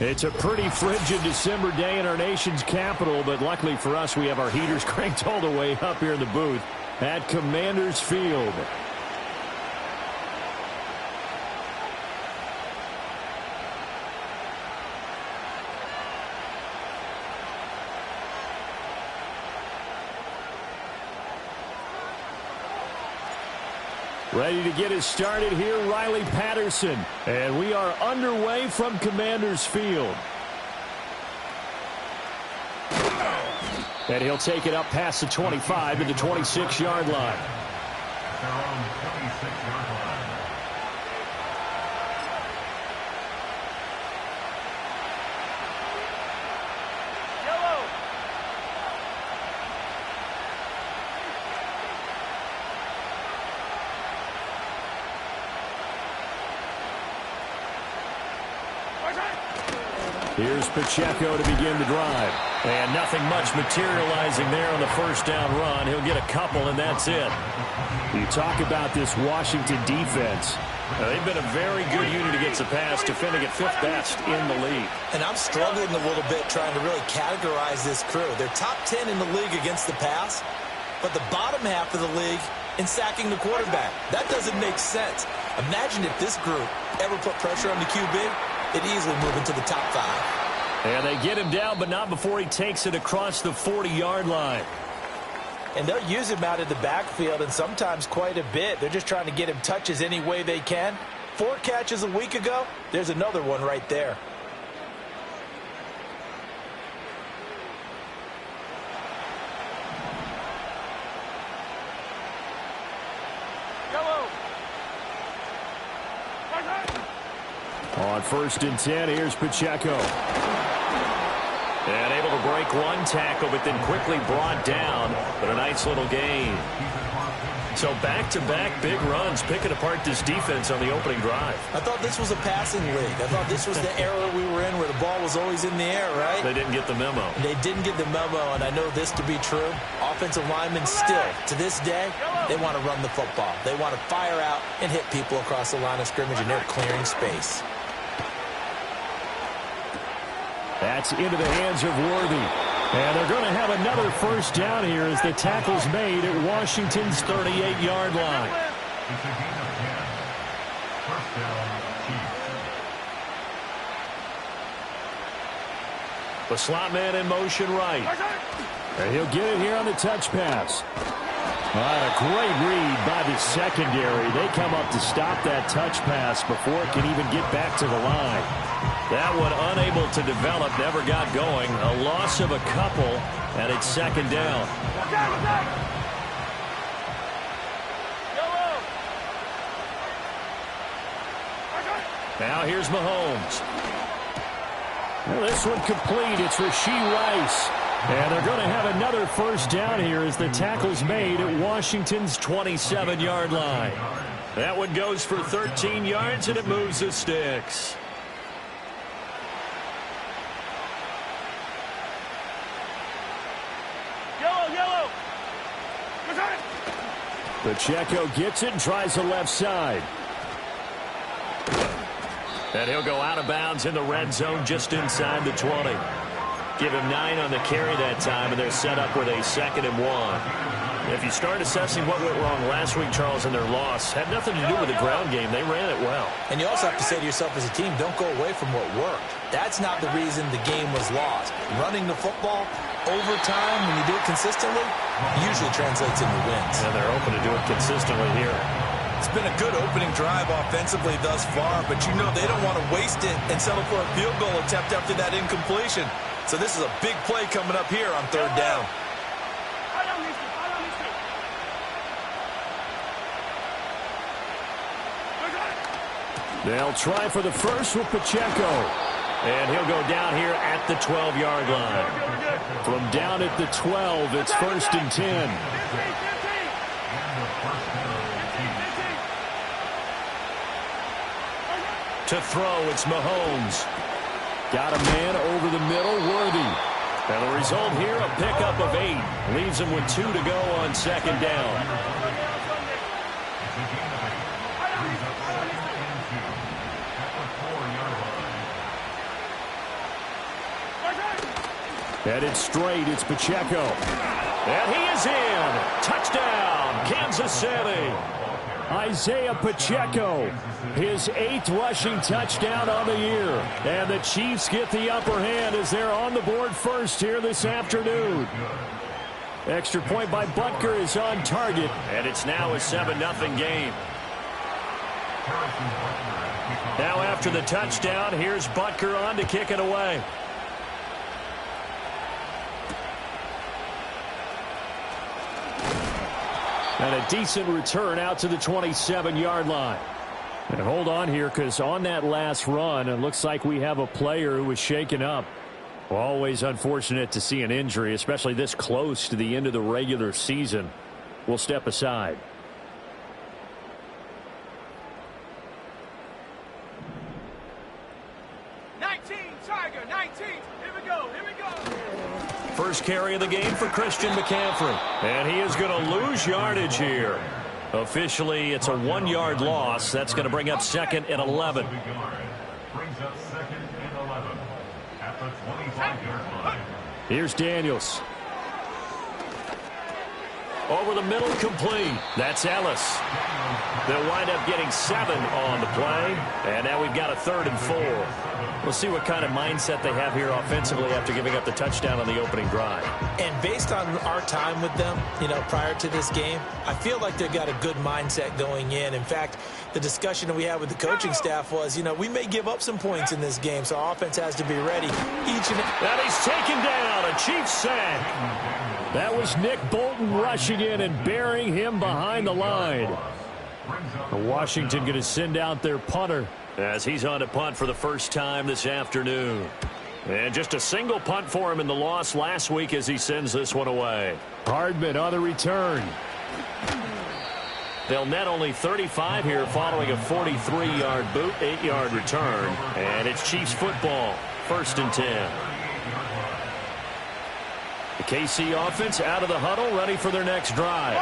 It's a pretty frigid December day in our nation's capital, but luckily for us, we have our heaters cranked all the way up here in the booth at Commanders Field. Ready to get us started here, Riley Patterson. And we are underway from Commanders Field. And he'll take it up past the 25 to the 26-yard line. Here's Pacheco to begin the drive. And nothing much materializing there on the first down run. He'll get a couple, and that's it. You talk about this Washington defense. They've been a very good unit against the pass, defending at fifth best in the league. And I'm struggling a little bit trying to really categorize this crew. They're top 10 in the league against the pass, but the bottom half of the league in sacking the quarterback. That doesn't make sense. Imagine if this group ever put pressure on the QB. It easily move into the top 5. And they get him down, but not before he takes it across the 40-yard line. And they'll use him out of the backfield, and sometimes quite a bit. They're just trying to get him touches any way they can. 4 catches a week ago. There's another one right there. On 1st and 10, here's Pacheco. And able to break one tackle, but then quickly brought down. But a nice little gain. So back-to-back big runs, picking apart this defense on the opening drive. I thought this was a passing league. I thought this was the era we were in where the ball was always in the air, right? They didn't get the memo. They didn't get the memo, and I know this to be true. Offensive linemen still, to this day, they want to run the football. They want to fire out and hit people across the line of scrimmage, and they're clearing space. That's into the hands of Worthy. And they're going to have another first down here as the tackle's made at Washington's 38-yard line. The slot man in motion right. And he'll get it here on the touch pass. A great read by the secondary. They come up to stop that touch pass before it can even get back to the line. That one unable to develop, never got going. A loss of a couple, and it's second down. Now here's Mahomes. Well, this one complete. It's Rashee Rice. And they're going to have another first down here as the tackle's made at Washington's 27-yard line. That one goes for 13 yards, and it moves the sticks. Pacheco gets it and tries the left side. And he'll go out of bounds in the red zone just inside the 20. Give him 9 on the carry that time, and they're set up with a 2nd and 1. If you start assessing what went wrong last week, Charles, in their loss, had nothing to do with the ground game. They ran it well. And you also have to say to yourself as a team, don't go away from what worked. That's not the reason the game was lost. Running the football over time, when you do it consistently, usually translates into wins. And they're open to do it consistently here. It's been a good opening drive offensively thus far, but you know they don't want to waste it and settle for a field goal attempt after that incompletion. So this is a big play coming up here on 3rd down. They'll try for the first with Pacheco. And he'll go down here at the 12-yard line. From down at the 12, it's 1st and 10. To throw, it's Mahomes. Got a man over the middle, Worthy. And the result here, a pickup of 8. Leaves him with 2 to go on 2nd down. Headed straight, it's Pacheco. And he is in. Touchdown, Kansas City. Isaiah Pacheco, his 8th rushing touchdown on the year. And the Chiefs get the upper hand as they're on the board first here this afternoon. Extra point by Butker is on target. And it's now a 7-0 game. Now after the touchdown, here's Butker on to kick it away. And a decent return out to the 27-yard line. And hold on here, because on that last run, it looks like we have a player who was shaken up. Always unfortunate to see an injury, especially this close to the end of the regular season. We'll step aside. First carry of the game for Christian McCaffrey. And he is going to lose yardage here. Officially, it's a 1-yard loss. That's going to bring up 2nd and 11. Here's Daniels. Over the middle, complete. That's Ellis. They'll wind up getting 7 on the play. And now we've got a 3rd and 4. We'll see what kind of mindset they have here offensively after giving up the touchdown on the opening drive. And based on our time with them, prior to this game, I feel like they've got a good mindset going in. In fact, the discussion that we had with the coaching staff was, we may give up some points in this game, so our offense has to be ready. And he's taken down, a Chiefs sack. That was Nick Bolton rushing in and burying him behind the line. Washington going to send out their punter as he's on to punt for the first time this afternoon. And just a single punt for him in the loss last week as he sends this one away. Hardman on the return. They'll net only 35 here following a 43-yard boot, 8-yard return. And it's Chiefs football, 1st and 10. The KC offense out of the huddle, ready for their next drive.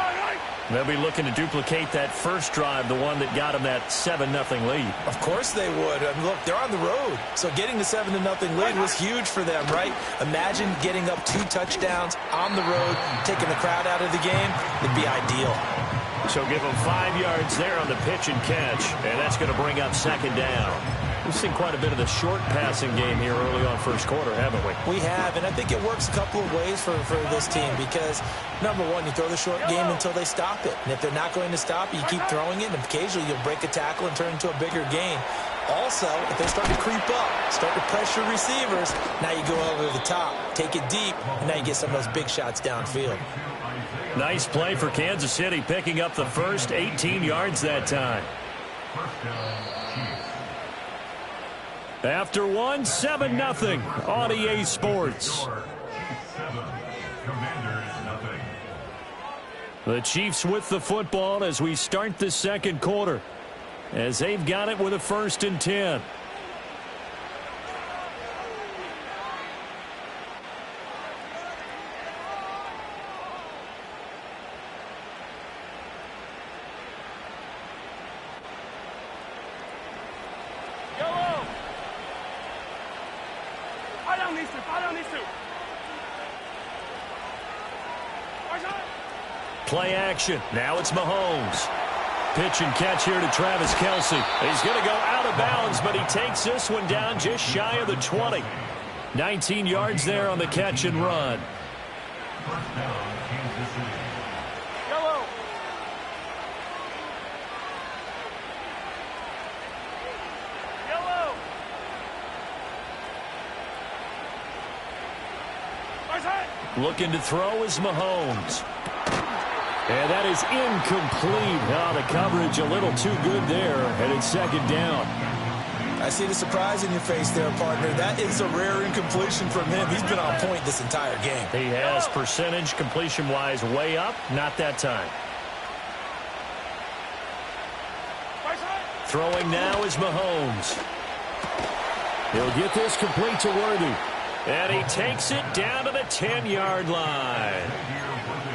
They'll be looking to duplicate that first drive, the one that got them that 7-0 lead. Of course they would. Look, they're on the road, so getting the 7-0 lead was huge for them, right? Imagine getting up 2 touchdowns on the road, taking the crowd out of the game. It'd be ideal. So give them 5 yards there on the pitch and catch, and that's going to bring up 2nd down. We've seen quite a bit of the short passing game here early on first quarter, haven't we? We have, and I think it works a couple of ways for this team because, number one, you throw the short game until they stop it. And if they're not going to stop it, you keep throwing it, and occasionally you'll break a tackle and turn it into a bigger gain. Also, if they start to creep up, start to pressure receivers, now you go over the top, take it deep, and now you get some of those big shots downfield. Nice play for Kansas City, picking up the first 18 yards that time. After 7-0 on EA Sports. The Chiefs with the football as we start the second quarter, as they've got it with a 1st and 10. Play action. Now it's Mahomes. Pitch and catch here to Travis Kelce. He's going to go out of bounds, but he takes this one down just shy of the 20. 19 yards there on the catch and run. Yellow. Yellow. Looking to throw is Mahomes. And that is incomplete. Now the coverage a little too good there, and it's 2nd down. I see the surprise in your face there, partner. That is a rare incompletion from him. He's been on point this entire game. He has percentage completion-wise way up. Not that time. Throwing now is Mahomes. He'll get this complete to Worthy. And he takes it down to the 10-yard line.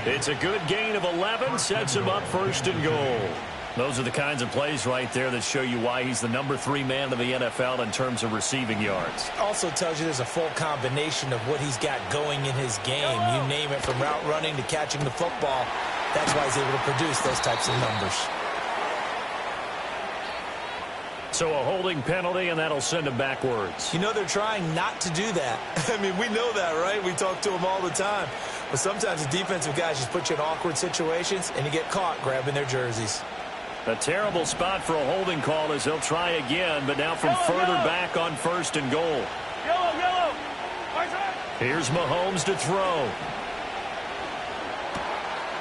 It's a good gain of 11, sets him up 1st and goal. Those are the kinds of plays right there that show you why he's the number 3 man of the NFL in terms of receiving yards. Also tells you there's a full combination of what he's got going in his game. You name it, from route running to catching the football. That's why he's able to produce those types of numbers. So a holding penalty, and that'll send him backwards. You know, they're trying not to do that. I mean, we know that, right? We talk to them all the time. But sometimes the defensive guys just put you in awkward situations, and you get caught grabbing their jerseys. A terrible spot for a holding call as he'll try again, but now from further back on 1st and goal. Yellow. Here's Mahomes to throw.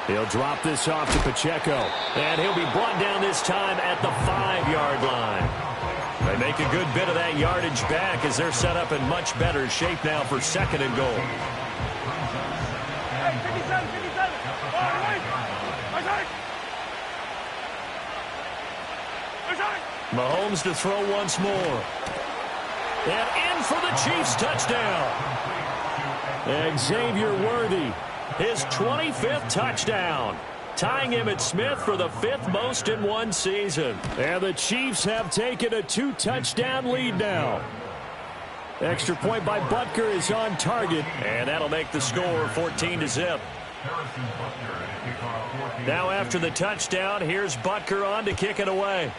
He'll drop this off to Pacheco, and he'll be brought down this time at the 5-yard line. They make a good bit of that yardage back as they're set up in much better shape now for 2nd and goal. Hey, 57. Mahomes to throw once more. And in for the Chiefs touchdown. Xavier Worthy, his 25th touchdown, tying Emmitt Smith for the 5th most in one season. And the Chiefs have taken a 2-touchdown lead now. Extra point by Butker is on target, and that'll make the score 14-0. Now after the touchdown, here's Butker on to kick it away.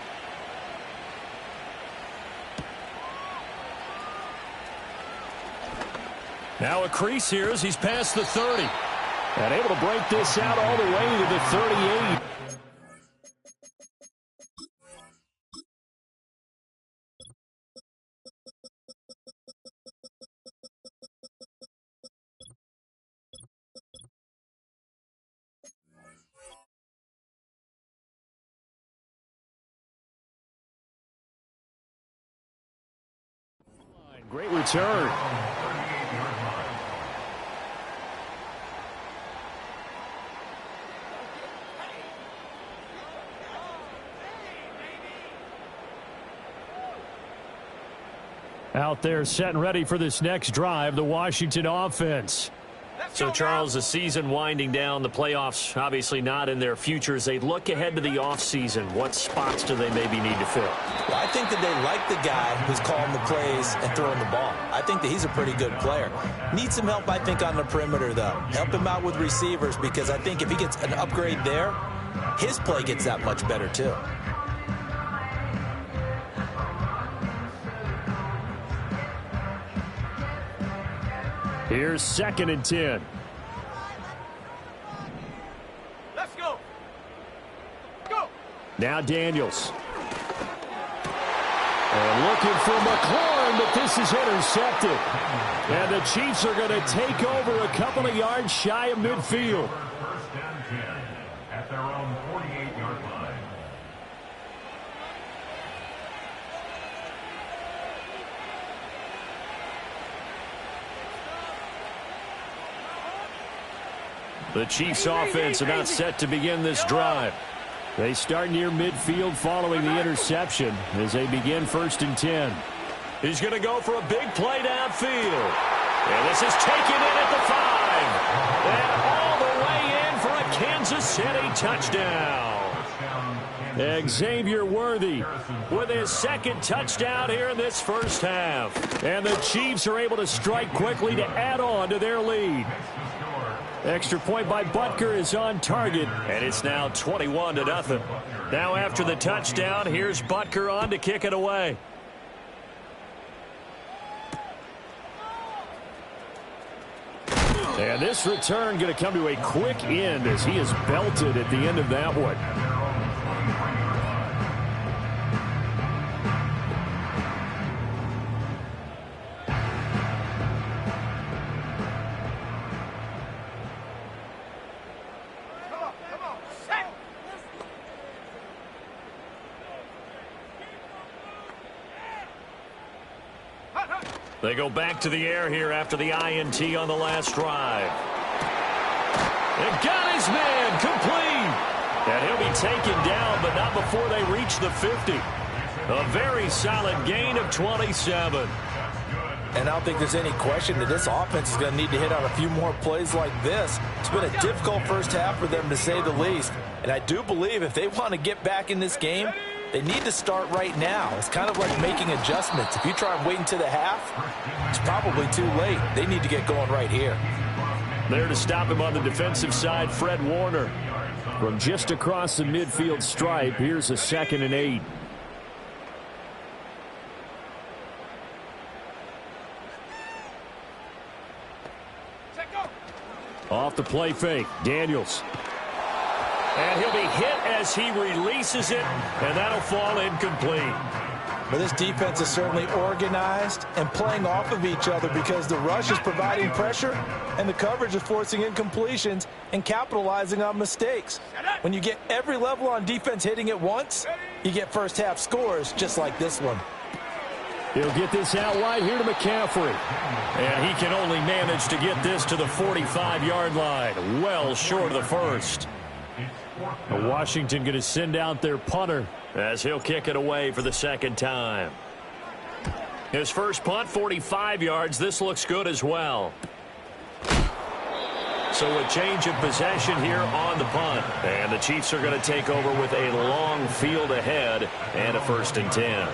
Now a crease here as he's past the 30. And able to break this out all the way to the 38. Great return. Out there set and ready for this next drive, the Washington offense. So, Charles, the season winding down, the playoffs obviously not in their future. As they look ahead to the offseason, what spots do they maybe need to fill? Well, I think that they like the guy who's calling the plays and throwing the ball. I think that he's a pretty good player. Needs some help, I think, on the perimeter, though. Help him out with receivers, because I think if he gets an upgrade there, his play gets that much better, too. Here's 2nd and 10. Let's go. Now Daniels. And looking for McLaurin, but this is intercepted. And the Chiefs are going to take over a couple of yards shy of midfield. First down 10 at their own 48-yard line. The Chiefs offense about set to begin this drive. They start near midfield following the interception as they begin 1st and 10. He's going to go for a big play downfield. And this is taken in at the 5. And all the way in for a Kansas City touchdown. Xavier Worthy with his 2nd touchdown here in this first half. And the Chiefs are able to strike quickly to add on to their lead. Extra point by Butker is on target, and it's now 21-0. Now after the touchdown, here's Butker on to kick it away. And this return going to come to a quick end as he is belted at the end of that one. They go back to the air here after the INT on the last drive. And got his man complete. And he'll be taken down, but not before they reach the 50. A very solid gain of 27. And I don't think there's any question that this offense is going to need to hit on a few more plays like this. It's been a difficult first half for them, to say the least. And I do believe if they want to get back in this game, they need to start right now. It's kind of like making adjustments. If you try and wait until the half, it's probably too late. They need to get going right here. There to stop him on the defensive side, Fred Warner. From just across the midfield stripe, here's a 2nd and 8. Off the play fake, Daniels. And he'll be hit as he releases it, and that'll fall incomplete. But this defense is certainly organized and playing off of each other because the rush is providing pressure and the coverage is forcing incompletions and capitalizing on mistakes. When you get every level on defense hitting at once, you get first half scores just like this one. He'll get this out wide here to McCaffrey. And he can only manage to get this to the 45-yard line. Well short of the first. Washington going to send out their punter as he'll kick it away for the 2nd time. His first punt, 45 yards. This looks good as well. So a change of possession here on the punt. And the Chiefs are going to take over with a long field ahead and a 1st and 10.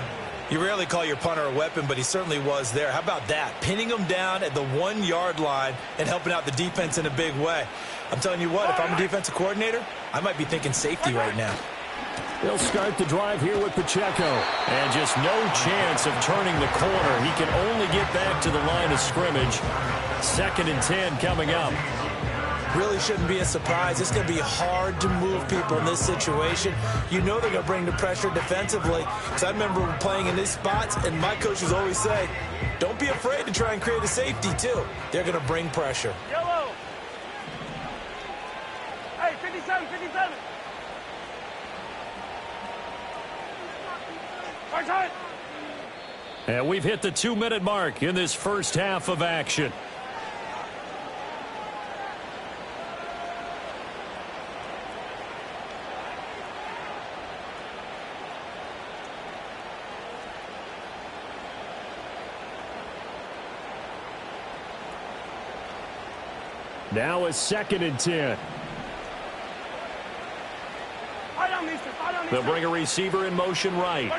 You rarely call your punter a weapon, but he certainly was there. How about that? Pinning him down at the 1-yard line and helping out the defense in a big way. I'm telling you what, if I'm a defensive coordinator, I might be thinking safety right now. He'll start the drive here with Pacheco. And just no chance of turning the corner. He can only get back to the line of scrimmage. 2nd and 10 coming up. Really shouldn't be a surprise. It's going to be hard to move people in this situation. You know they're going to bring the pressure defensively. Because I remember playing in these spots, and my coaches always say, don't be afraid to try and create a safety, too. They're going to bring pressure. Yellow. Hey, 57, 57. Hard time. And we've hit the 2-minute mark in this first half of action. Now a 2nd and 10. They'll bring a receiver in motion right.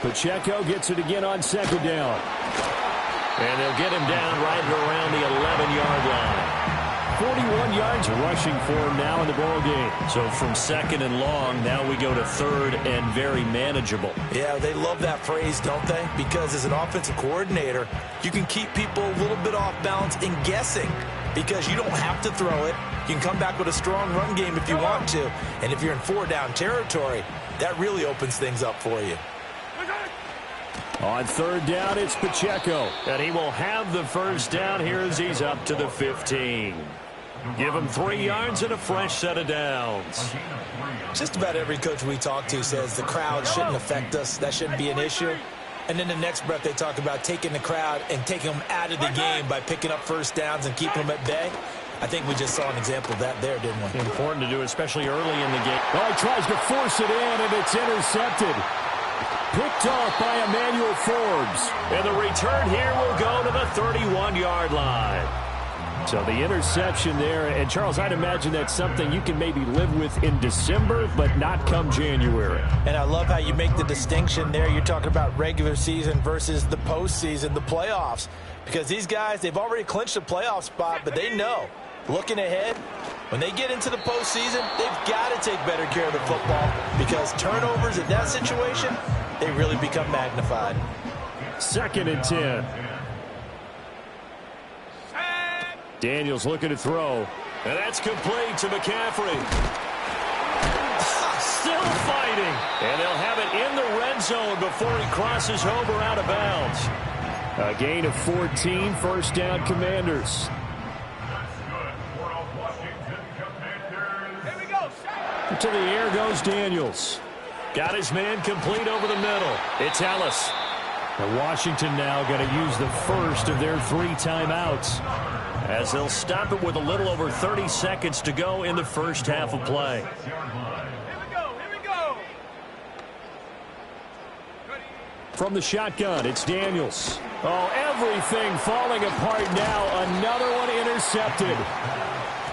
Pacheco gets it again on 2nd down. And they'll get him down right around the 11-yard line. 41 yards rushing for him now in the ball game. So from 2nd and long, now we go to 3rd and very manageable. Yeah, they love that phrase, don't they? Because as an offensive coordinator, you can keep people a little bit off balance and guessing because you don't have to throw it. You can come back with a strong run game if you want to. And if you're in 4-down territory, that really opens things up for you. On 3rd down, it's Pacheco. And he will have the first down here as he's up to the 15. Give him 3 yards and a fresh set of downs. Just about every coach we talk to says the crowd shouldn't affect us. That shouldn't be an issue. And then the next breath they talk about taking the crowd and taking them out of the game by picking up first downs and keeping them at bay. I think we just saw an example of that there, didn't we? Important to do, especially early in the game. Oh, he tries to force it in, and it's intercepted. Picked off by Emmanuel Forbes. And the return here will go to the 31-yard line. So the interception there, and Charles, I'd imagine that's something you can maybe live with in December, but not come January. And I love how you make the distinction there. You're talking about regular season versus the postseason, the playoffs. Because these guys, they've already clinched a playoff spot, but they know, looking ahead, when they get into the postseason, they've got to take better care of the football because turnovers in that situation, they really become magnified. 2nd and 10. Daniels looking to throw. And that's complete to McCaffrey. Still fighting. And they'll have it in the red zone before he crosses over out of bounds. A gain of 14, first down Commanders. To the air goes Daniels. Got his man complete over the middle. It's Ellis. And Washington now going to use the first of their 3 timeouts as they'll stop it with a little over 30 seconds to go in the first half of play. Here we go. From the shotgun, it's Daniels. Oh, everything falling apart now. Another one intercepted.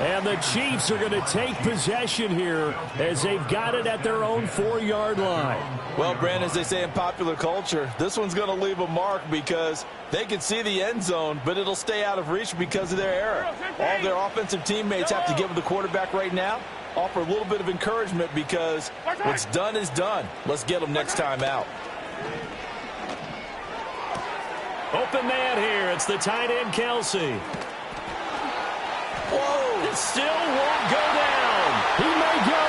And the Chiefs are going to take possession here as they've got it at their own 4-yard line. Well, Brandon, as they say in popular culture, this one's going to leave a mark because they can see the end zone, but it'll stay out of reach because of their error. All their offensive teammates have to give the quarterback right now, offer a little bit of encouragement because what's done is done. Let's get them next time out. Open man here. It's the tight end, Kelsey. Whoa! It still won't go down. He may go.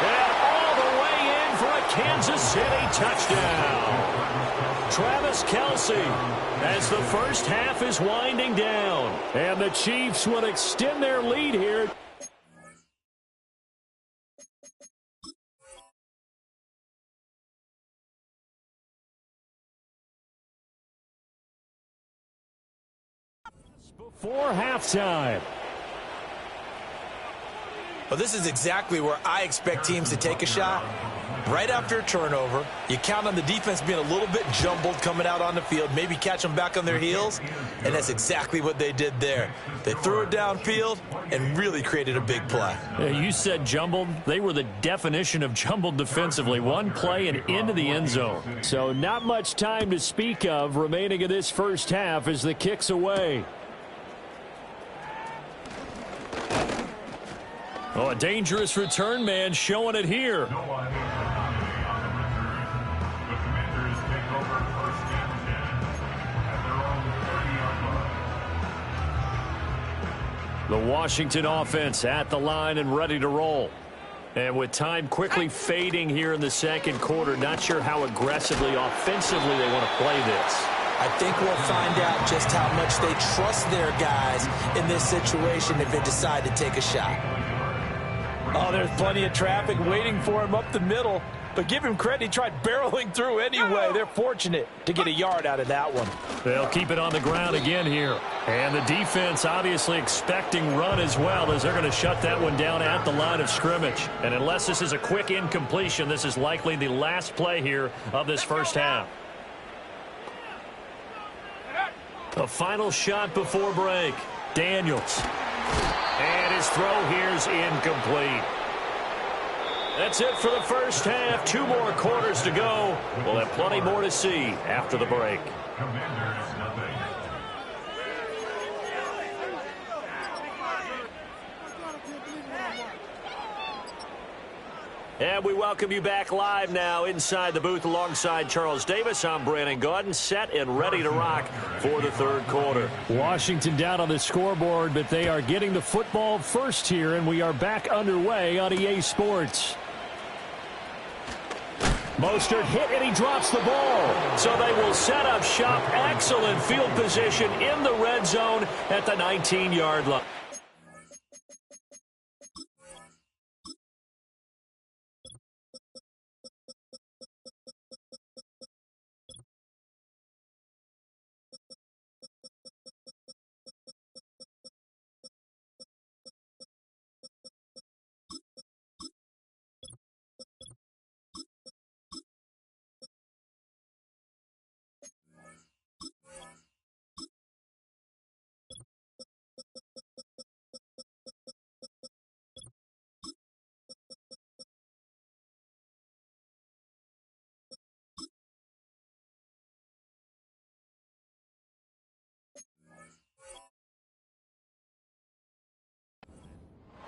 And all the way in for a Kansas City touchdown. Travis Kelsey as the first half is winding down. And the Chiefs will extend their lead here. Before halftime. Well, this is exactly where I expect teams to take a shot. Right after a turnover, you count on the defense being a little bit jumbled coming out on the field, maybe catch them back on their heels, and that's exactly what they did there. They threw it downfield and really created a big play. You said jumbled. They were the definition of jumbled defensively. One play and into the end zone. So not much time to speak of remaining in this first half as the kick's away. Oh, a dangerous return man showing it here. No one is on the return. The Commanders take over first and 10 at their own 30-yard line. The Washington offense at the line and ready to roll. And with time quickly fading here in the second quarter, not sure how aggressively, offensively they want to play this. I think we'll find out just how much they trust their guys in this situation if they decide to take a shot. Oh, there's plenty of traffic waiting for him up the middle. But give him credit, he tried barreling through anyway. They're fortunate to get a yard out of that one. They'll keep it on the ground again here. And the defense obviously expecting run as well as they're going to shut that one down at the line of scrimmage. And unless this is a quick incompletion, this is likely the last play here of this first half. A final shot before break. Daniels. And his throw here's incomplete. That's it for the first half. 2 more quarters to go. We'll have plenty more to see after the break. Commanders nothing. And we welcome you back live now inside the booth alongside Charles Davis. I'm Brandon Gaudin, set and ready to rock for the third quarter. Washington down on the scoreboard, but they are getting the football first here, and we are back underway on EA Sports. Mostert hit, and he drops the ball. So they will set up shop. Excellent field position in the red zone at the 19-yard line.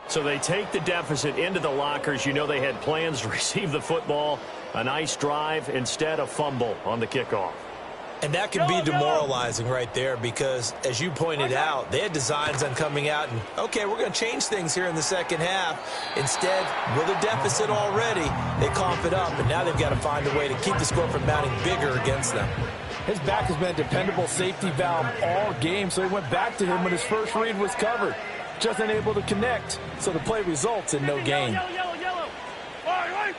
So they take the deficit into the lockers. You know they had plans to receive the football. A nice drive, instead a fumble on the kickoff. And that can be demoralizing right there because, as you pointed out, they had designs on coming out and, okay, we're going to change things here in the second half. Instead, with a deficit already, they cough it up, and now they've got to find a way to keep the score from mounting bigger against them. His back has been a dependable safety valve all game, so he went back to him when his first read was covered. Just unable to connect, so the play results in no gain. Yellow. Right.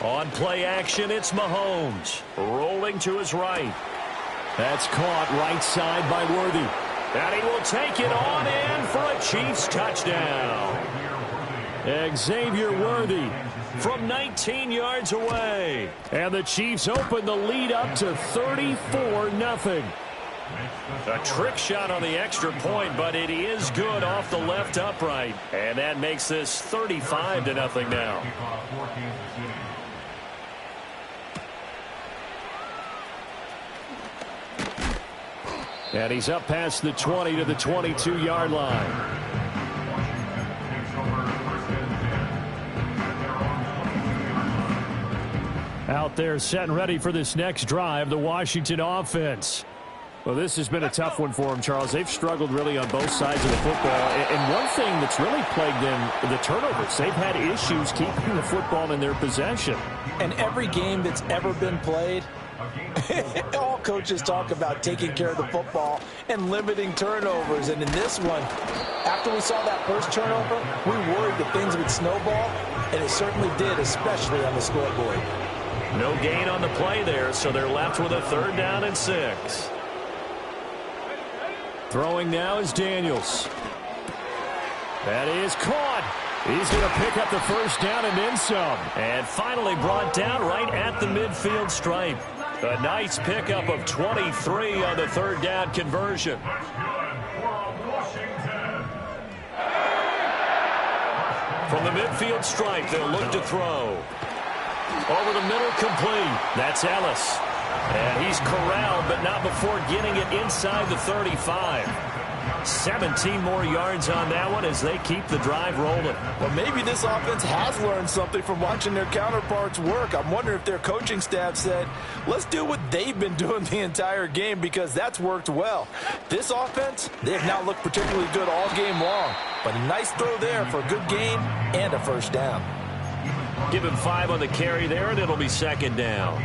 On play action, it's Mahomes. Rolling to his right. That's caught right side by Worthy. And he will take it on in for a Chiefs touchdown. Xavier Worthy from 19 yards away. And the Chiefs open the lead up to 34-0. A trick shot on the extra point, but it is good off the left upright. And that makes this 35-0 now. And he's up past the 20 to the 22-yard line. Out there set and ready for this next drive, the Washington offense. Well, this has been a tough one for them, Charles. They've struggled really on both sides of the football. And one thing that's really plagued them, the turnovers. They've had issues keeping the football in their possession. And every game that's ever been played, all coaches talk about taking care of the football and limiting turnovers. And in this one, after we saw that first turnover, we worried that things would snowball, and it certainly did, especially on the scoreboard. No gain on the play there, so they're left with a 3rd down and 6. Throwing now is Daniels. That is caught. He's going to pick up the 1st down and then some. And finally brought down right at the midfield stripe. A nice pickup of 23 on the 3rd down conversion. From the midfield stripe, they'll look to throw. Over the middle, complete. That's Ellis. And he's corralled, but not before getting it inside the 35. 17 more yards on that one as they keep the drive rolling. Well, maybe this offense has learned something from watching their counterparts work. I'm wondering if their coaching staff said, let's do what they've been doing the entire game, because that's worked well. This offense, they have not looked particularly good all game long, but a nice throw there for a good gain and a 1st down. Give him 5 on the carry there, and it'll be 2nd down.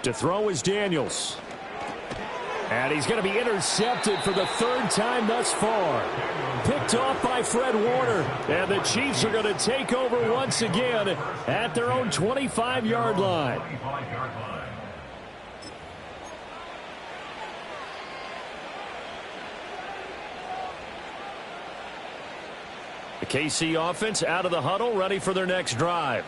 To throw is Daniels. And he's going to be intercepted for the 3rd time thus far. Picked off by Fred Warner. And the Chiefs are going to take over once again at their own 25-yard line. The KC offense out of the huddle, ready for their next drive.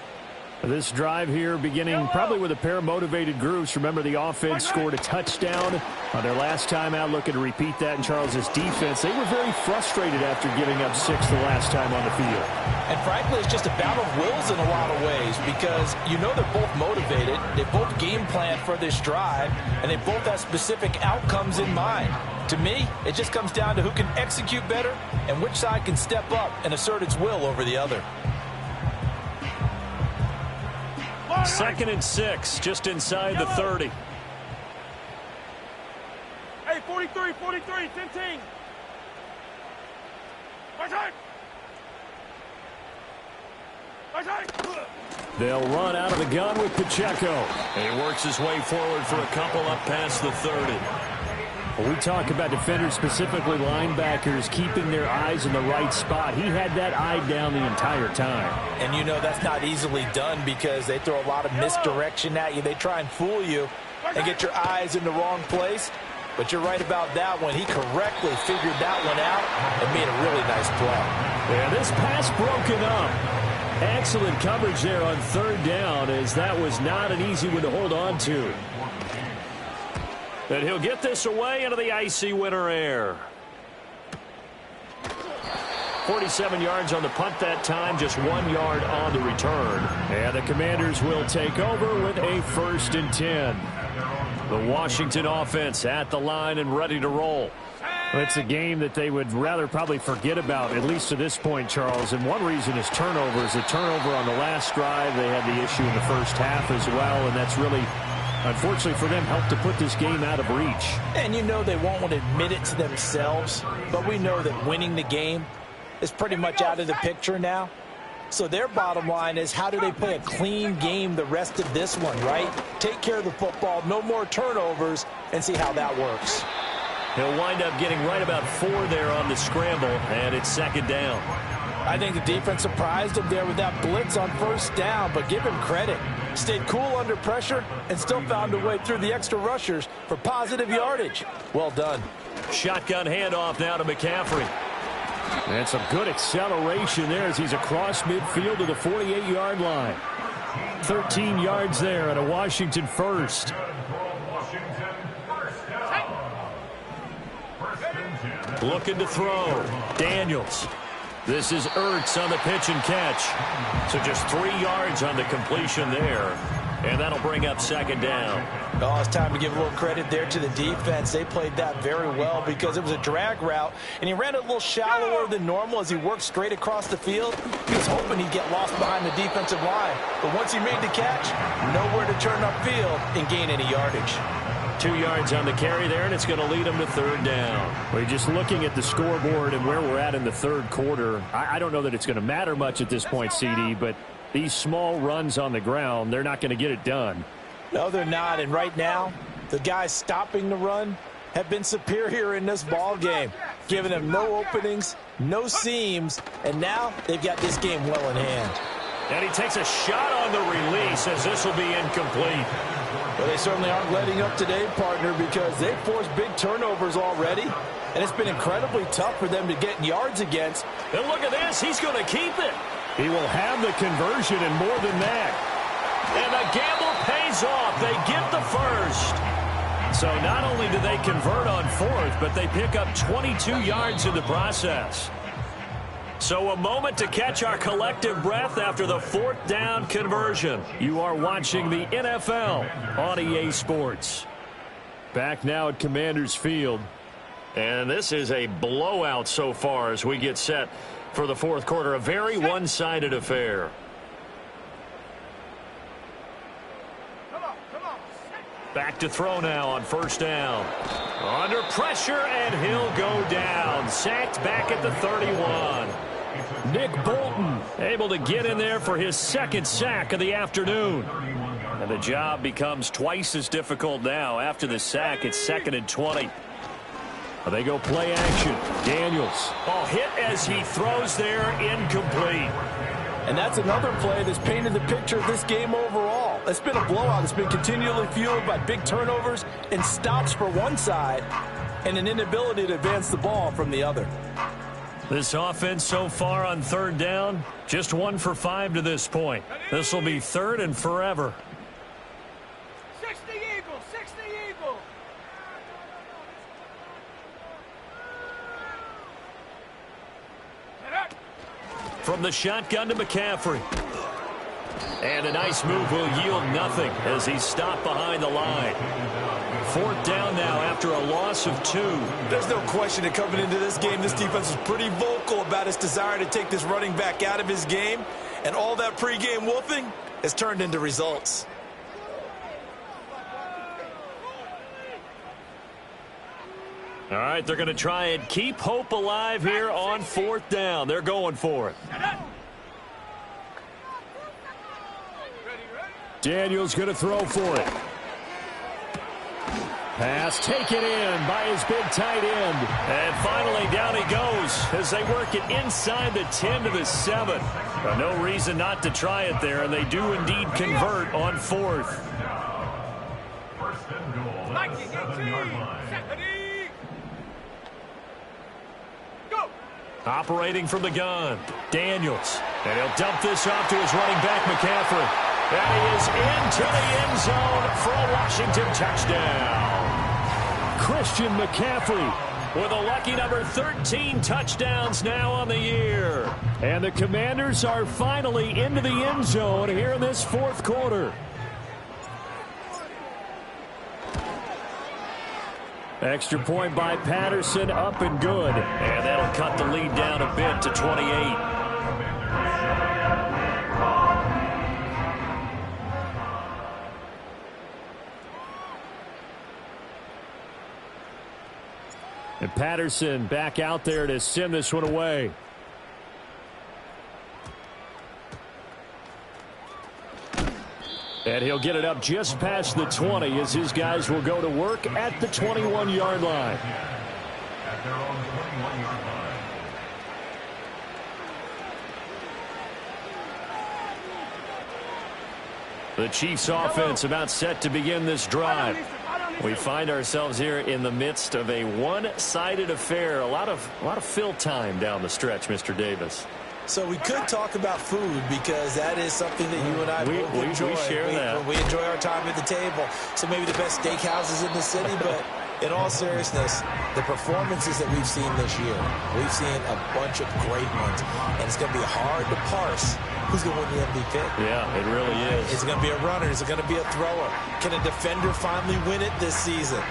This drive here beginning probably with a pair of motivated groups. Remember, the offense scored a touchdown on their last time out. Looking to repeat that in Charles's defense. They were very frustrated after giving up 6 the last time on the field. And frankly, it's just a battle of wills in a lot of ways, because you know they're both motivated. They both game plan for this drive, and they both have specific outcomes in mind. To me, it just comes down to who can execute better and which side can step up and assert its will over the other. 2nd and 6, just inside the 30. Hey, 43, 10 team. They'll run out of the gun with Pacheco. And he works his way forward for a couple up past the 30. When we talk about defenders, specifically linebackers, keeping their eyes in the right spot, he had that eye down the entire time. And you know that's not easily done, because they throw a lot of misdirection at you. They try and fool you and get your eyes in the wrong place. But you're right about that one. He correctly figured that one out and made a really nice play. And this pass broken up. Excellent coverage there on 3rd down, as that was not an easy one to hold on to. And he'll get this away into the icy winter air. 47 yards on the punt that time, just 1 yard on the return. And the Commanders will take over with a 1st and 10. The Washington offense at the line and ready to roll. It's a game that they would rather probably forget about, at least to this point, Charles. And one reason is turnovers. The turnover on the last drive, they had the issue in the first half as well, and that's really, unfortunately for them, helped to put this game out of reach. And you know they won't want to admit it to themselves, but we know that winning the game is pretty much out of the picture now. So their bottom line is, how do they play a clean game the rest of this one, right? Take care of the football, no more turnovers, and see how that works. He'll wind up getting right about 4 there on the scramble, and it's 2nd down. I think the defense surprised him there with that blitz on 1st down, but give him credit. Stayed cool under pressure and still found a way through the extra rushers for positive yardage. Well done. Shotgun handoff now to McCaffrey. And some good acceleration there as he's across midfield to the 48-yard line. 13 yards there and a Washington first. Looking to throw. Daniels. This is Ertz on the pitch and catch. So just 3 yards on the completion there. And that'll bring up second down. Oh, it's time to give a little credit there to the defense. They played that very well because it was a drag route, and he ran a little shallower than normal as he worked straight across the field. He was hoping he'd get lost behind the defensive line. But once he made the catch, nowhere to turn upfield and gain any yardage. 2 yards on the carry there, and it's going to lead him to third down. We're just looking at the scoreboard and where we're at in the third quarter. I don't know that it's going to matter much at this point, CD, but these small runs on the ground, they're not going to get it done. No, they're not. And right now, the guys stopping the run have been superior in this ball game, giving them no openings, no seams, and now they've got this game well in hand. And he takes a shot on the release as this will be incomplete. Well, they certainly aren't letting up today, partner, because they've forced big turnovers already, and it's been incredibly tough for them to get yards against. And look at this. He's going to keep it. He will have the conversion and more than that. And the gamble pays off. They get the first. So not only do they convert on fourth, but they pick up 22 yards in the process. So a moment to catch our collective breath after the fourth down conversion. You are watching the NFL on EA Sports. Back now at Commanders Field. And this is a blowout so far as we get set for the fourth quarter. A very one-sided affair. Back to throw now on first down. Under pressure, and he'll go down. Sacked back at the 31. Nick Bolton able to get in there for his second sack of the afternoon. And the job becomes twice as difficult now. After the sack, it's 2nd and 20. They go play action. Daniels. Ball hit as he throws there, incomplete. And that's another play that's painted the picture of this game overall. It's been a blowout. It's been continually fueled by big turnovers and stops for one side and an inability to advance the ball from the other. This offense so far on third down, just 1 for 5 to this point. This will be third and forever. 60 Eagles, 60 Eagles. From the shotgun to McCaffrey. And a nice move will yield nothing as he's stopped behind the line. Fourth down now after a loss of 2. There's no question that coming into this game, this defense is pretty vocal about its desire to take this running back out of his game. And all that pregame wolfing has turned into results. All right, they're going to try and keep hope alive here on fourth down. They're going for it. Daniels going to throw for it. Pass taken in by his big tight end. And finally down he goes as they work it inside the 10 to the 7. But no reason not to try it there, and they do indeed convert on fourth. First and goal at the 7-yard line. Operating from the gun, Daniels. And he'll dump this off to his running back, McCaffrey. And he is into the end zone for a Washington touchdown. Christian McCaffrey with a lucky number 13 touchdowns now on the year. And the Commanders are finally into the end zone here in this fourth quarter. Extra point by Patterson, up and good. And that'll cut the lead down a bit to 28. And Patterson back out there to send this one away. And he'll get it up just past the 20 as his guys will go to work at the 21-yard line. At their own 21-yard line. The Chiefs offense about set to begin this drive. We find ourselves here in the midst of a one-sided affair. A lot of fill time down the stretch, Mr. Davis. So we could talk about food because that is something that you and I both enjoy. We share that. We enjoy our time at the table. So maybe the best steakhouses in the city, but in all seriousness, the performances that we've seen this year, we've seen a bunch of great ones, and it's going to be hard to parse who's going to win the MVP. Yeah, it really is. Is it going to be a runner? Is it going to be a thrower? Can a defender finally win it this season?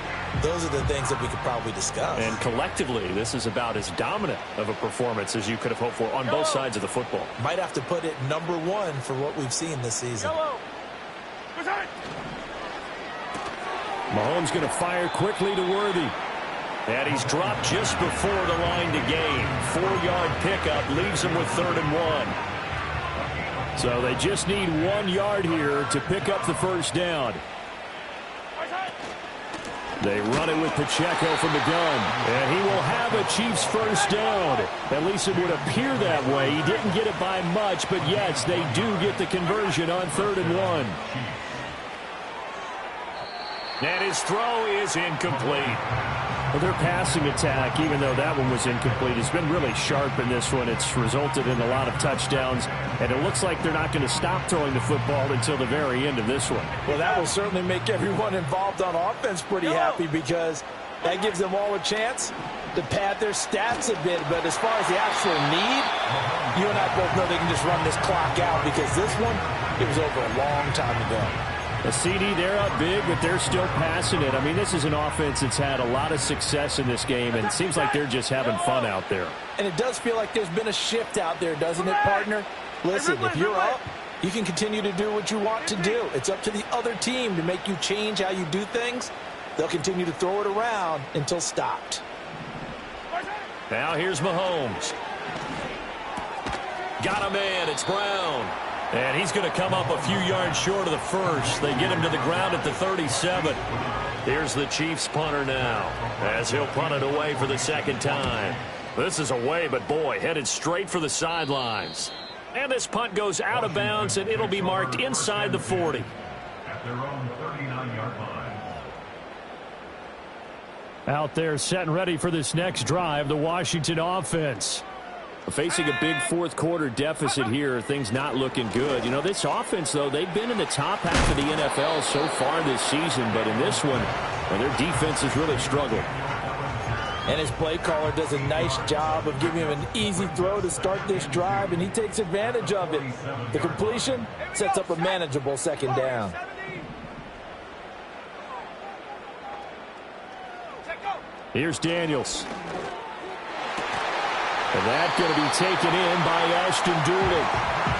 Those are the things that we could probably discuss. And collectively, this is about as dominant of a performance as you could have hoped for on both sides of the football. Might have to put it number one for what we've seen this season. Mahomes going to fire quickly to Worthy. And he's dropped just before the line to gain. 4-yard pickup leaves him with 3rd and 1. So they just need 1 yard here to pick up the first down. They run it with Pacheco from the gun. And he will have a Chiefs first down. At least it would appear that way. He didn't get it by much, but yes, they do get the conversion on 3rd and 1. And his throw is incomplete. Well, their passing attack, even though that one was incomplete, has been really sharp in this one. It's resulted in a lot of touchdowns, and it looks like they're not going to stop throwing the football until the very end of this one. Well, that will certainly make everyone involved on offense pretty happy because that gives them all a chance to pad their stats a bit. But as far as the actual need, you and I both know they can just run this clock out because this one, it was over a long time ago. A CD, they're up big, but they're still passing it. I mean, this is an offense that's had a lot of success in this game, and it seems like they're just having fun out there. And it does feel like there's been a shift out there, doesn't it, partner? Listen, if you're up, you can continue to do what you want to do. It's up to the other team to make you change how you do things. They'll continue to throw it around until stopped. Now here's Mahomes. Got a man. It's Brown. And he's going to come up a few yards short of the first. They get him to the ground at the 37. Here's the Chiefs punter now as he'll punt it away for the second time. This is away, but boy, headed straight for the sidelines. And this punt goes out of bounds, and it'll be marked inside the 40. At their own 39-yard line. Out there set and ready for this next drive, the Washington offense. Facing a big fourth-quarter deficit here, things not looking good. You know, this offense, though, they've been in the top half of the NFL so far this season, but in this one, well, their defense has really struggled. And his play caller does a nice job of giving him an easy throw to start this drive, and he takes advantage of it. The completion sets up a manageable second down. Here's Daniels. And that's going to be taken in by Ashton Dooley.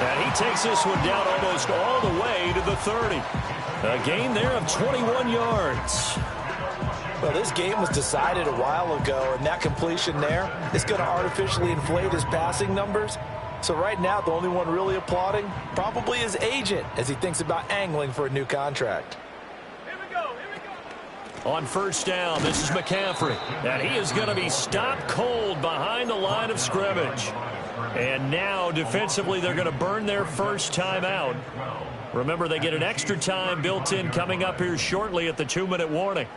And he takes this one down almost all the way to the 30. A gain there of 21 yards. Well, this game was decided a while ago, and that completion there is going to artificially inflate his passing numbers. So right now, the only one really applauding probably his agent as he thinks about angling for a new contract. On first down, this is McCaffrey. And he is going to be stopped cold behind the line of scrimmage. And now, defensively, they're going to burn their first time out. Remember, they get an extra time built in coming up here shortly at the 2-minute warning.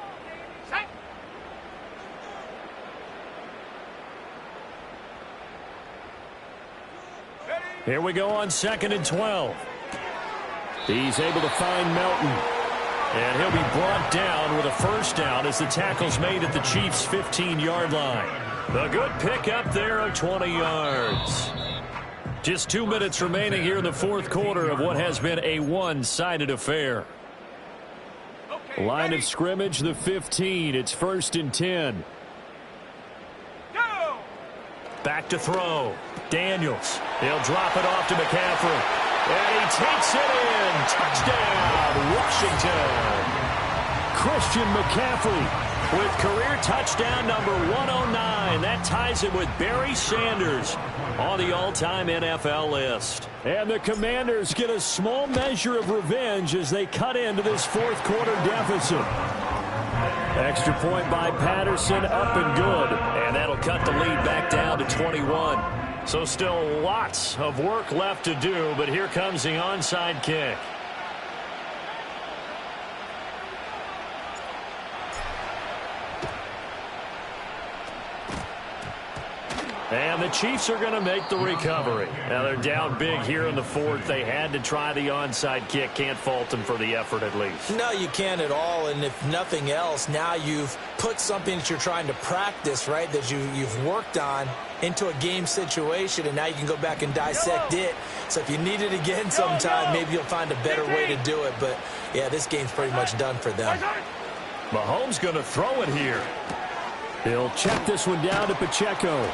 Here we go on 2nd and 12. He's able to find Melton. And he'll be brought down with a first down as the tackle's made at the Chiefs' 15-yard line. A good pickup there of 20 yards. Just 2 minutes remaining here in the fourth quarter of what has been a one-sided affair. Line of scrimmage, the 15. It's 1st and 10. Back to throw. Daniels. He'll drop it off to McCaffrey. And he takes it in. Touchdown, Washington. Christian McCaffrey with career touchdown number 109. That ties him with Barry Sanders on the all-time NFL list. And the Commanders get a small measure of revenge as they cut into this fourth quarter deficit. Extra point by Patterson, up and good. And that'll cut the lead back down to 21. So still lots of work left to do, but here comes the onside kick. And the Chiefs are going to make the recovery. Now they're down big here in the fourth. They had to try the onside kick. Can't fault them for the effort at least. No, you can't at all. And if nothing else, now you've put something that you're trying to practice, right, that you've worked on into a game situation, and now you can go back and dissect it. So if you need it again sometime, maybe you'll find a better way to do it. But, yeah, this game's pretty much done for them. Mahomes going to throw it here. He'll check this one down to Pacheco.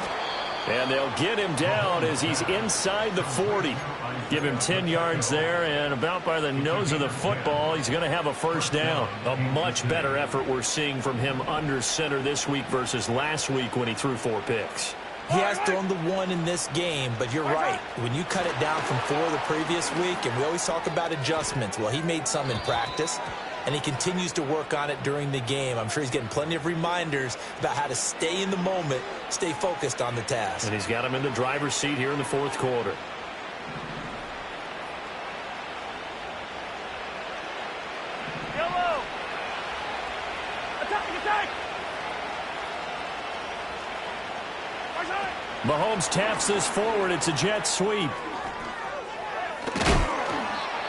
And they'll get him down as he's inside the 40. Give him 10 yards there, and about by the nose of the football, he's going to have a first down. A much better effort we're seeing from him under center this week versus last week when he threw 4 picks. He has thrown the 1 in this game, but you're right. When you cut it down from 4 the previous week, and we always talk about adjustments, well, he made some in practice, and he continues to work on it during the game. I'm sure he's getting plenty of reminders about how to stay in the moment, stay focused on the task. And he's got him in the driver's seat here in the fourth quarter. Yellow. Attack, attack. Mahomes taps this forward. It's a jet sweep.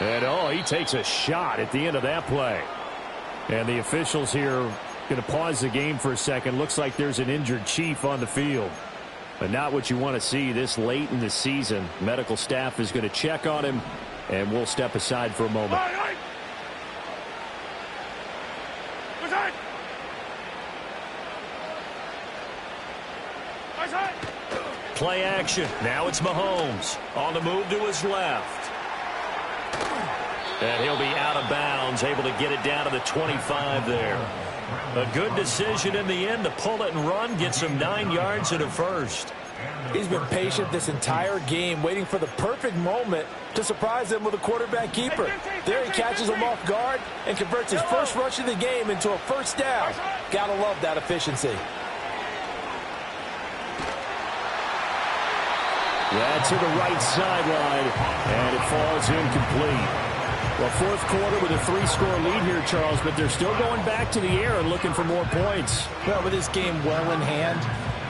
And, oh, he takes a shot at the end of that play. And the officials here going to pause the game for a second. Looks like there's an injured Chief on the field. But not what you want to see this late in the season. Medical staff is going to check on him, and we'll step aside for a moment. Play action. Now it's Mahomes on the move to his left. And he'll be out of bounds, able to get it down to the 25 there. A good decision in the end to pull it and run, get some 9 yards and a first. He's been patient this entire game, waiting for the perfect moment to surprise him with a quarterback keeper. There he catches him off guard and converts his first rush of the game into a first down. Gotta love that efficiency. That's to the right sideline, and it falls incomplete. Well, fourth quarter with a 3-score lead here, Charles, but they're still going back to the air and looking for more points. Well, with this game well in hand,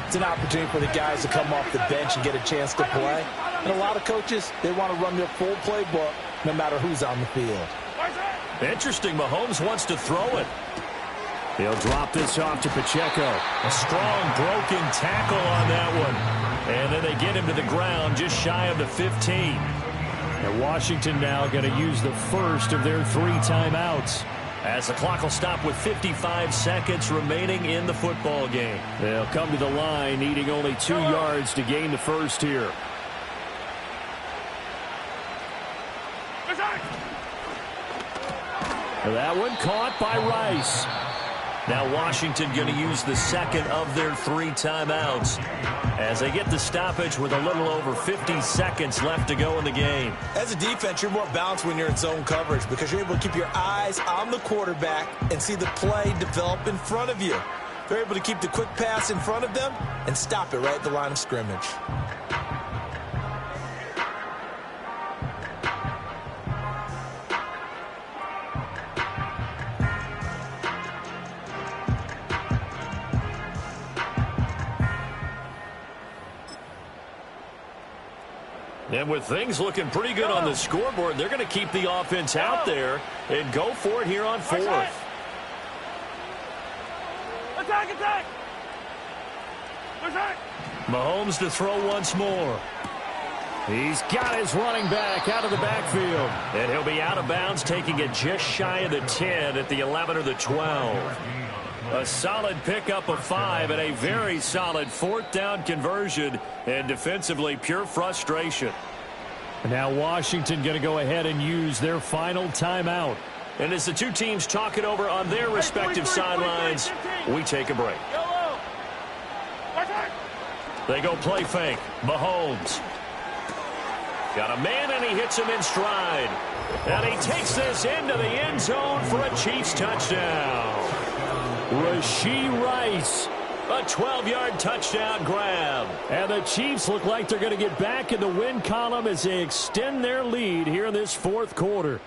it's an opportunity for the guys to come off the bench and get a chance to play. And a lot of coaches, they want to run their full playbook no matter who's on the field. Interesting. Mahomes wants to throw it. He'll drop this off to Pacheco. A strong broken tackle on that one. And then they get him to the ground just shy of the 15. And Washington now going to use the first of their 3 timeouts, as the clock will stop with 55 seconds remaining in the football game. They'll come to the line needing only 2 yards to gain the first here. That one caught by Rice. Now Washington going to use the second of their 3 timeouts as they get the stoppage with a little over 50 seconds left to go in the game. As a defense, you're more balanced when you're in zone coverage because you're able to keep your eyes on the quarterback and see the play develop in front of you. They're able to keep the quick pass in front of them and stop it right at the line of scrimmage. And with things looking pretty good on the scoreboard, they're going to keep the offense out there and go for it here on 4th. Attack, attack! Attack! Mahomes to throw once more. He's got his running back out of the backfield. And he'll be out of bounds, taking it just shy of the 10 at the 11 or the 12. A solid pickup of 5 and a very solid 4th down conversion, and defensively pure frustration. Now Washington going to go ahead and use their final timeout. And as the 2 teams talk it over on their respective sidelines, we take a break. They go play fake. Mahomes. Got a man, and he hits him in stride. And he takes this into the end zone for a Chiefs touchdown. Rashee Rice, a 12-yard touchdown grab. And the Chiefs look like they're going to get back in the win column as they extend their lead here in this 4th quarter.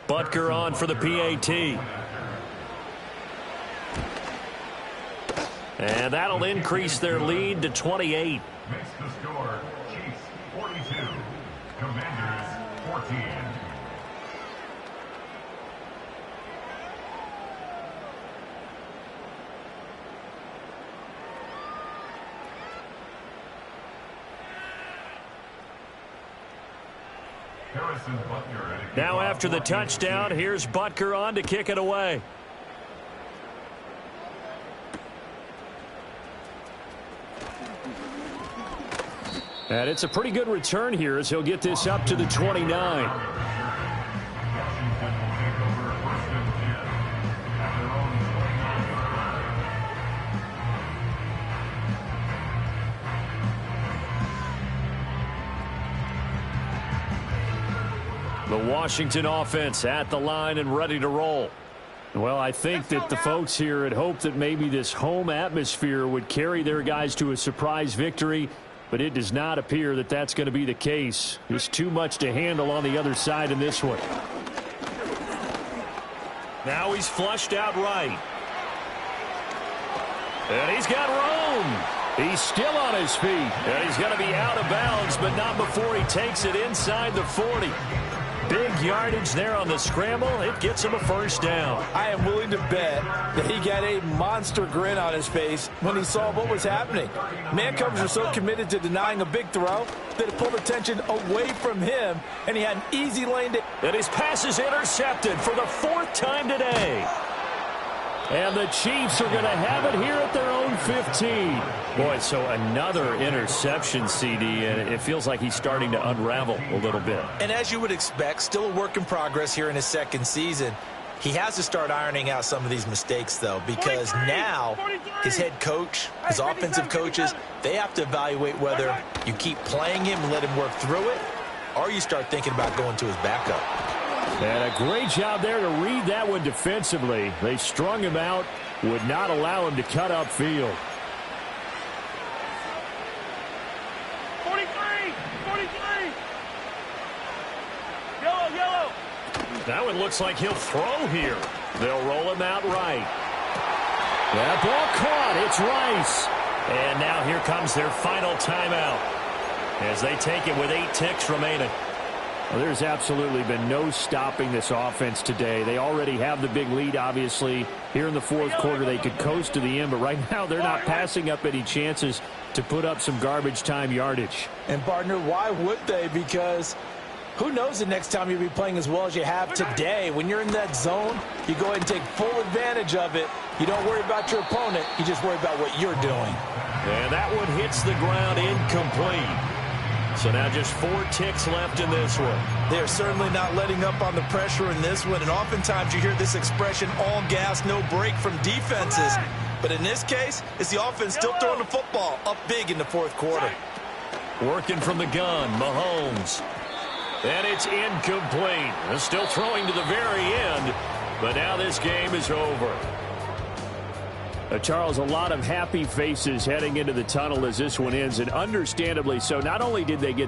Butker on for the PAT. And that'll increase their lead to 28. Makes the score Chiefs 42, Commanders 14. Now after the touchdown, here's Butker on to kick it away. And it's a pretty good return here as he'll get this up to the 29. The Washington offense at the line and ready to roll. Well, I think that the folks here had hoped that maybe this home atmosphere would carry their guys to a surprise victory, but it does not appear that that's going to be the case. There's too much to handle on the other side in this one. Now he's flushed out right. And he's got room. He's still on his feet. And he's going to be out of bounds, but not before he takes it inside the 40. Big yardage there on the scramble. It gets him a first down. I am willing to bet that he got a monster grin on his face when he saw what was happening. Man covers are so committed to denying a big throw that it pulled attention away from him, and he had an easy lane to... And his pass is intercepted for the 4th time today. And the Chiefs are going to have it here at their own 15. Boy, so another interception, CD, and it feels like he's starting to unravel a little bit. And as you would expect, still a work in progress here in his second season. He has to start ironing out some of these mistakes, though, because now his head coach, his offensive coaches, they have to evaluate whether you keep playing him and let him work through it, or you start thinking about going to his backup. And a great job there to read that one defensively. They strung him out, would not allow him to cut upfield. 43! 43! Yellow! That one looks like he'll throw here. They'll roll him out right. That ball caught. It's Rice. And now here comes their final timeout as they take it with 8 ticks remaining. Well, there's absolutely been no stopping this offense today. They already have the big lead, obviously. Here in the 4th quarter, they could coast to the end, but right now they're not passing up any chances to put up some garbage time yardage. And, partner, why would they? Because who knows the next time you'll be playing as well as you have today. When you're in that zone, you go ahead and take full advantage of it. You don't worry about your opponent. You just worry about what you're doing. And that one hits the ground incomplete. So now just 4 ticks left in this one. They're certainly not letting up on the pressure in this one. And oftentimes you hear this expression, all gas, no break from defenses. But in this case, it's the offense still throwing the football up big in the 4th quarter. Working from the gun, Mahomes. And it's incomplete. They're still throwing to the very end. But now this game is over. Charles, a lot of happy faces heading into the tunnel as this one ends, and understandably so. Not only did they get the